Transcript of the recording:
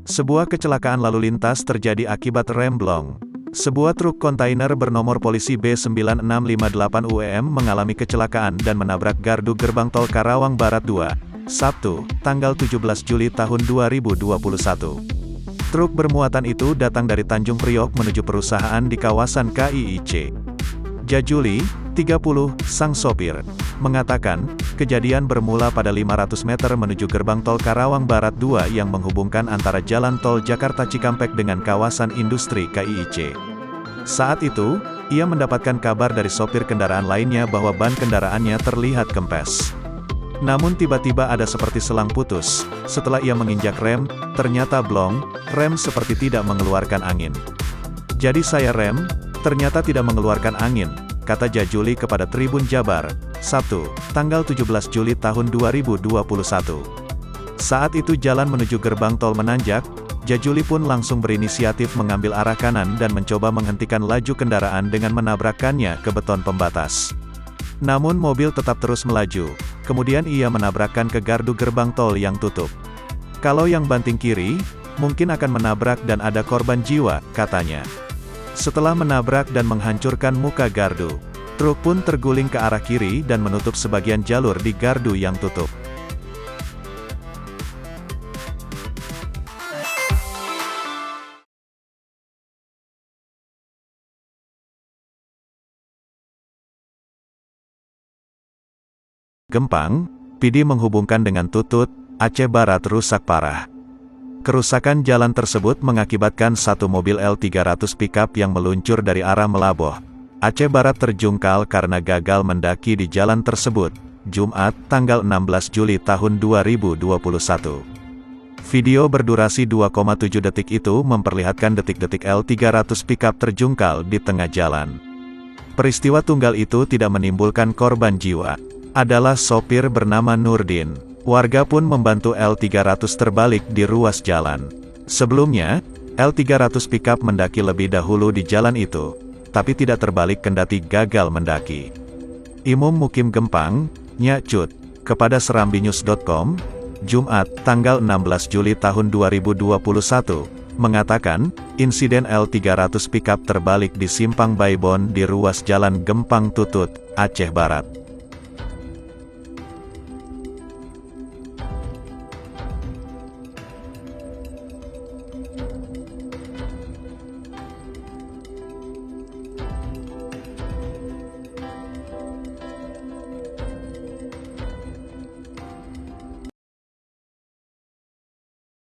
Sebuah kecelakaan lalu lintas terjadi akibat rem blong. Sebuah truk kontainer bernomor polisi B9658UEM mengalami kecelakaan dan menabrak gardu gerbang tol Karawang Barat 2, Sabtu, tanggal 17 Juli tahun 2021. Truk bermuatan itu datang dari Tanjung Priok menuju perusahaan di kawasan KIIC. Jajuli, 30, sang sopir, mengatakan, kejadian bermula pada 500 meter menuju gerbang tol Karawang Barat 2 yang menghubungkan antara jalan tol Jakarta Cikampek dengan kawasan industri KIIC. Saat itu, ia mendapatkan kabar dari sopir kendaraan lainnya bahwa ban kendaraannya terlihat kempes. Namun tiba-tiba ada seperti selang putus. Setelah ia menginjak rem, ternyata blong, rem seperti tidak mengeluarkan angin. Jadi saya rem, ternyata tidak mengeluarkan angin, kata Jajuli kepada Tribun Jabar, Sabtu, tanggal 17 Juli tahun 2021. Saat itu jalan menuju gerbang tol menanjak, Jajuli pun langsung berinisiatif mengambil arah kanan dan mencoba menghentikan laju kendaraan dengan menabrakkannya ke beton pembatas. Namun mobil tetap terus melaju, kemudian ia menabrakkan ke gardu gerbang tol yang tutup. Kalau yang banting kiri, mungkin akan menabrak dan ada korban jiwa, katanya. Setelah menabrak dan menghancurkan muka gardu, truk pun terguling ke arah kiri dan menutup sebagian jalur di gardu yang tutup. Gempang, Pidi menghubungkan dengan Tutut, Aceh Barat rusak parah. Kerusakan jalan tersebut mengakibatkan satu mobil L300 pickup yang meluncur dari arah Melaboh, Aceh Barat terjungkal karena gagal mendaki di jalan tersebut, Jumat, tanggal 16 Juli tahun 2021. Video berdurasi 2,7 detik itu memperlihatkan detik-detik L300 pickup terjungkal di tengah jalan. Peristiwa tunggal itu tidak menimbulkan korban jiwa. Adalah sopir bernama Nurdin. Warga pun membantu L300 terbalik di ruas jalan. Sebelumnya, L300 pickup mendaki lebih dahulu di jalan itu, tapi tidak terbalik kendati gagal mendaki. Imum Mukim Gempang, Nyak Cut, kepada serambinews.com, Jumat, tanggal 16 Juli tahun 2021, mengatakan, insiden L300 pickup terbalik di Simpang Baibon di ruas jalan Gempang Tutut, Aceh Barat.